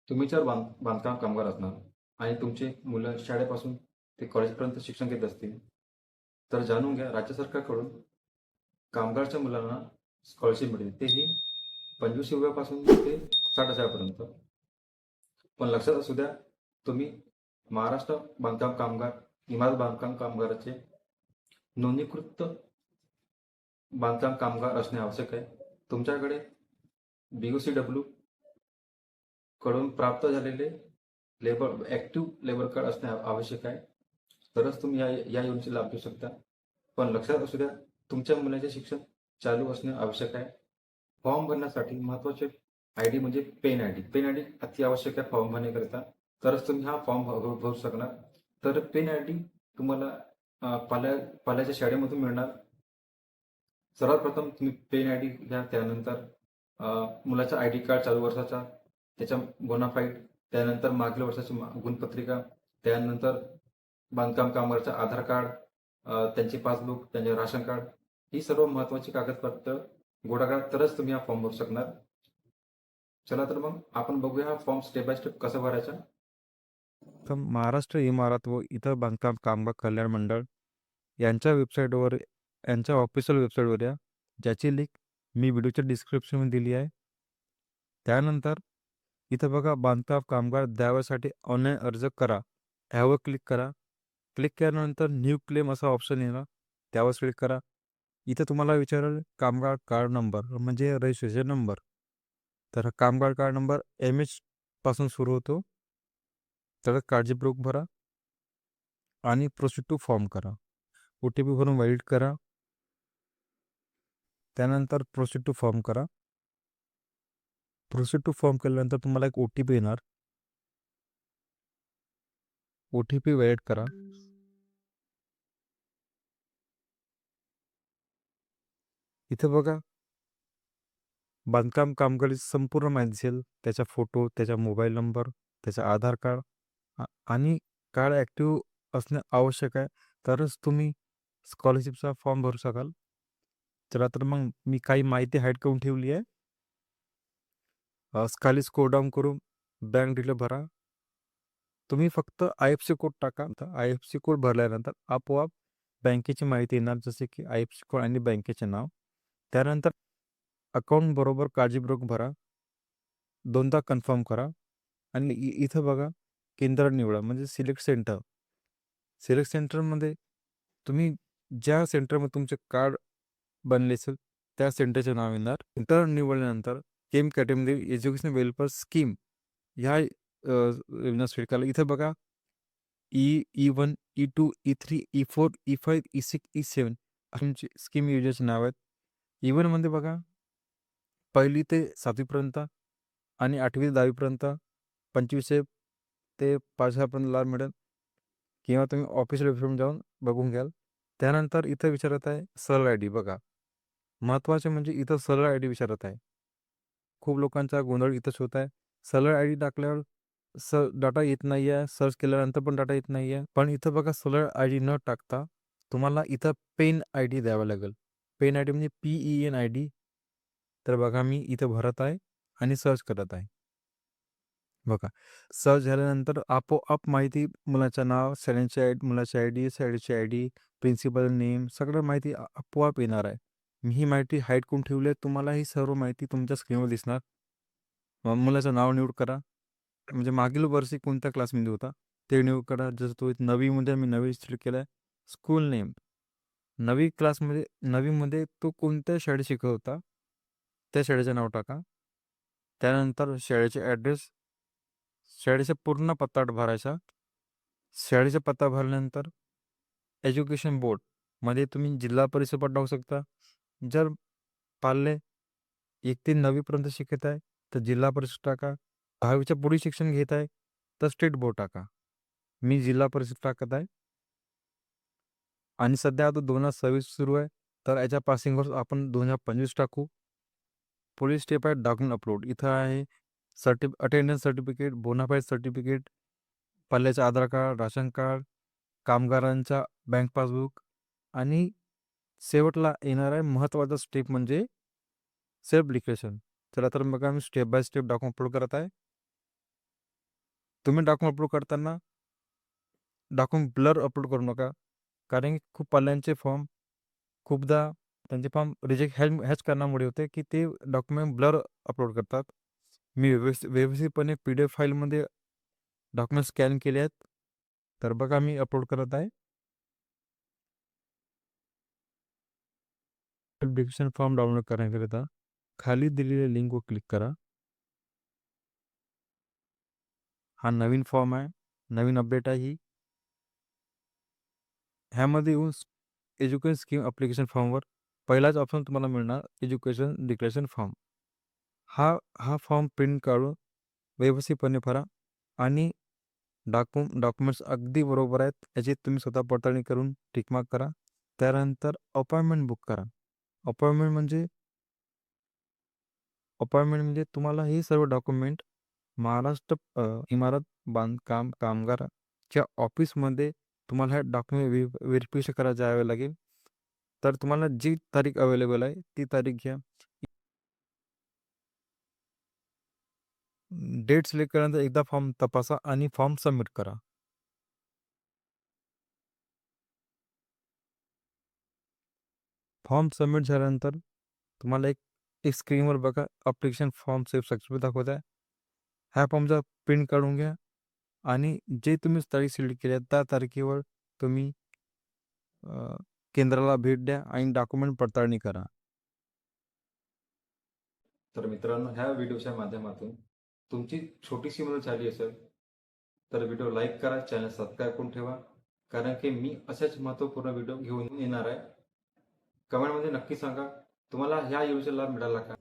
तुम्ही जर बांधकाम कामगार असणार आणि तुमची मुलं शाळेपासून ते कॉलेजपर्यंत शिक्षण घेत असतील, तर जाणून घ्या राज्य सरकारकडून कामगारच्या मुलांना स्कॉलरशिप मिळते. तेही 25,000 पासून ते 60,000 पर्यंत. पण लक्षात असू द्या, तुम्ही महाराष्ट्र बांधकाम कामगार, इमारत बांधकाम कामगाराचे नोंदणीकृत बांधकाम कामगार असणे आवश्यक आहे. तुमच्याकडे BOCW कडून प्राप्त झालेले ॲक्टिव्ह लेबर कार्ड असणे आवश्यक आहे. तरच तुम्ही या योजनेचा लाभ घेऊ शकता. पण लक्षात असू द्या, तुमच्या मुलाचे शिक्षण चालू असणे आवश्यक आहे. फॉर्म भरण्यासाठी महत्त्वाचे आय-डी म्हणजे पेन आय-डी. पेन आय-डी अति आवश्यक आहे फॉर्म भरण्याकरिता. तरच तुम्ही हा फॉर्म भरू शकणार. तर पेन आय-डी तुम्हाला पाल्याच्या शाळेमधून मिळणार. सर्वात प्रथम तुम्ही पेन आय-डी घ्या. त्यानंतर मुलाचा आय-डी कार्ड चालू वर्षाचा, त्याच्या बोनाफाईड, त्यानंतर मागील वर्षाची गुणपत्रिका, त्यानंतर बांधकाम कामगाराचं आधार कार्ड, त्यांची पासबुक, त्यांचे राशन कार्ड, ही सर्व महत्त्वाची कागदपत्र गोळा करा, तरच तुम्ही हा फॉर्म भरू शकणार. चला तर मग आपण बघूया हा फॉर्म स्टेप बाय स्टेप कसा भरायचा. तर महाराष्ट्र इमारत व इतर बांधकाम कामगार कल्याण मंडळ यांच्या वेबसाईटवर यांच्या ऑफिशियल वेबसाईटवर या, ज्याची लिंक मी व्हिडिओच्या डिस्क्रिप्शनमध्ये दिली आहे. त्यानंतर इथं बघा बांधकाम कामगार द्याव्यासाठी ऑनलाईन अर्ज करा, ह्यावर क्लिक करा. क्लिक केल्यानंतर न्यू क्लेम असा ऑप्शन येणार, त्यावर क्लिक करा. इथं तुम्हाला विचारेल कामगार कार्ड नंबर म्हणजे रजिस्ट्रेशन नंबर. तर हा कामगार कार्ड नंबर MH पासून सुरू होतो. तर काळजीपूर्वक भरा आणि प्रोसीड टू फॉर्म करा. OTP भरून व्हॅलिड करा. त्यानंतर प्रोसीड टू फॉर्म करा. प्रोसीड टू फॉर्म केल्यानंतर तुम्हाला एक OTP येणार. OTP व्हॅलिड करा. इथे बघा बांधकाम कामगाराची संपूर्ण माहिती दिसेल. त्याचा फोटो, त्याचा मोबाईल नंबर, त्याचा आधार कार्ड आणि कार्ड ॲक्टिव्ह असणे आवश्यक आहे. तरच तुम्ही स्कॉलरशिपचा फॉर्म भरू शकाल. चला तर मग मी काही माहिती हाईड करून ठेवली आहे. खाली स्क्रोल डाऊन करून बँक डिटेल भरा. तुम्ही फक्त IFSC कोड टाका. IFSC कोड भरल्यानंतर आपोआप बँकेची माहिती येणार, जसे की IFSC कोड आणि बँकेचे नाव. त्यानंतर अकाउंट बरोबर काळजीपूर्वक भरा. दोनदा कन्फर्म करा आणि इथं बघा केंद्र निवडा म्हणजे सिलेक्ट सेंटर. सिलेक्ट सेंटरमध्ये तुम्ही ज्या सेंटरमध्ये तुमचे कार्ड बनले असेल त्या सेंटरचे नाव येणार. सेंटर निवडल्यानंतर केम कॅटेगरी एज्युकेशन वेलफेअर स्कीम ह्या योजना सिलेक्ट करा. इथं बघा E1, E2, E3, E4, E5, E6, E7 तुमची स्कीम योजनेचे नाव आहेत. E1मध्ये बघा 1ली ते 7वीपर्यंत आणि 8वी ते 10वीपर्यंत 2500 ते 5,000पर्यंत लाभ मिळेल, किंवा तुम्ही ऑफिशियल वेबसाईट जाऊन बघून घ्याल. त्यानंतर इथं विचारत आहे सरळ आय-डी. बघा महत्त्वाचे म्हणजे इथं सरळ आय-डी विचारत आहे. खूप लोकांचा गोंधळ इथंच होत आहे. सरळ आय-डी टाकल्यावर डाटा येत नाही आहे. सर्च केल्यानंतर पण डाटा येत नाही आहे. पण इथं बघा सरळ आय-डी न टाकता तुम्हाला इथं पेन आय-डी द्यावा लागेल. पेन आय-डी म्हणजे PEN आय-डी. तर बघा मी इथं भरत आहे आणि सर्च करत आहे. बघा सर्च झाल्यानंतर आपोआप माहिती, मुलाचं नाव, मुलाची आय-डी, शाळेची आय-डी, प्रिन्सिपल नेम, सगळं माहिती आपोआप येणार आहे. मी ही माहिती हाईड करून ठेवली आहे. तुम्हाला ही सर्व माहिती तुमच्या स्क्रीनवर दिसणार. मुलाचं नाव निवड करा. म्हणजे मागील वर्षी कोणत्या क्लासमध्ये होता ते निवड करा. जसं तो 9वीमध्ये मी 9वी सिलेक्ट केलं आहे. स्कूल नेम, 9वीमध्ये तो कोणत्या शाळेत शिकत होता त्या शाळेचं नाव टाका. त्यानंतर शाळेचे ॲड्रेस, शाळेचा पूर्ण पत्ता भरायचा. शाळेचा पत्ता भरल्यानंतर एज्युकेशन बोर्डमध्ये तुम्ही जिल्हा परिषद पण टाकू शकता. जर पाल्य 1 ते 9वीपर्यंत शिकत आहे तर जिल्हा परिषद टाका. 10वीच्या पुढे शिक्षण घेत आहे तर स्टेट बोर्ड टाका. मी जिल्हा परिषद टाकत आहे. आणि सध्या आता 2026 सुरू आहे, तर याच्या पासिंगवर आपण 2025 टाकू. पुढील स्टेप आहे डॉक्युमेंट अपलोड. इथं आहे अटेंडन्स सर्टिफिकेट, बोनाफाईड सर्टिफिकेट, पाल्याचं आधार कार्ड, राशन कार्ड, कामगारांचा बँक पासबुक आणि शेवटला येणार आहे महत्त्वाचा स्टेप म्हणजे सेल्फ डिक्लेरेशन. चला तर मग आम्ही step by step document upload करत आहे. तुम्ही डॉक्युमेंट अपलोड करताना डॉक्युमेंट ब्लर अपलोड करू नका. कारण की खूप पाल्यांचे फॉर्म खूपदा त्यांचे फॉर्म रिजेक्ट ह्याच कारणामुळे होते, की ते डॉक्युमेंट ब्लर अपलोड करतात. मी व्यवस्थितपणे PDF फाईलमध्ये डॉक्युमेंट स्कॅन केले आहेत. तर बघा मी अपलोड करत आहे. ॲप्लिकेशन फॉर्म डाउनलोड करण्याकरिता खाली दिलेल्या लिंकवर क्लिक करा. हा नवीन फॉर्म आहे, नवीन अपडेट आहे ही. ह्यामध्ये येऊन एज्युकेशन स्कीम ॲप्लिकेशन फॉर्मवर पहिलाच ऑप्शन तुम्हाला मिळणार एज्युकेशन डिक्लेरेशन फॉर्म. हा फॉर्म प्रिंट काढून व्यवस्थितपणे भरा आणि डॉक्युमेंट्स अगदी बरोबर आहेत याची तुम्ही स्वतः पडताळणी करून टिक मार्क करा. त्यानंतर अपॉइंटमेंट बुक करा. अपॉइंटमेंट म्हणजे तुम्हाला हे सर्व डॉक्युमेंट महाराष्ट्र इमारत बांधकाम कामगारच्या ऑफिसमध्ये तुम्हाला हे डॉक्युमेंट व्हेरिफिकेशन करायला जावं लागेल. तर तुम्हाला जी तारीख अवेलेबल आहे ती तारीख घ्या. डेट सिलेक्ट केल्यानंतर एकदा फॉर्म तपासा आणि फॉर्म सबमिट करा. फॉर्म सबमिट झाल्यानंतर तुम्हाला एक स्क्रीनवर बघा ॲप्लिकेशन फॉर्म सक्सेसफुल दाखवत आहे. ह्या फॉर्मचा प्रिंट काढून घ्या आणि जे तुम्ही तारीख सिलेक्ट केली आहे त्या तारखेवर तुम्ही केंद्राला भेट द्या आणि डॉक्युमेंट पडताळणी करा. तर मित्रांनो, ह्या व्हिडिओच्या माध्यमातून तुमची छोटीशी मदत झाली असेल तर व्हिडिओ लाईक करा, चॅनल सबस्क्राईब करून ठेवा. कारण की मी असेच महत्त्वपूर्ण व्हिडिओ घेऊन येणार आहे. कमेंटमध्ये नक्की सांगा तुम्हाला ह्या योजनेचा लाभ मिळाला का?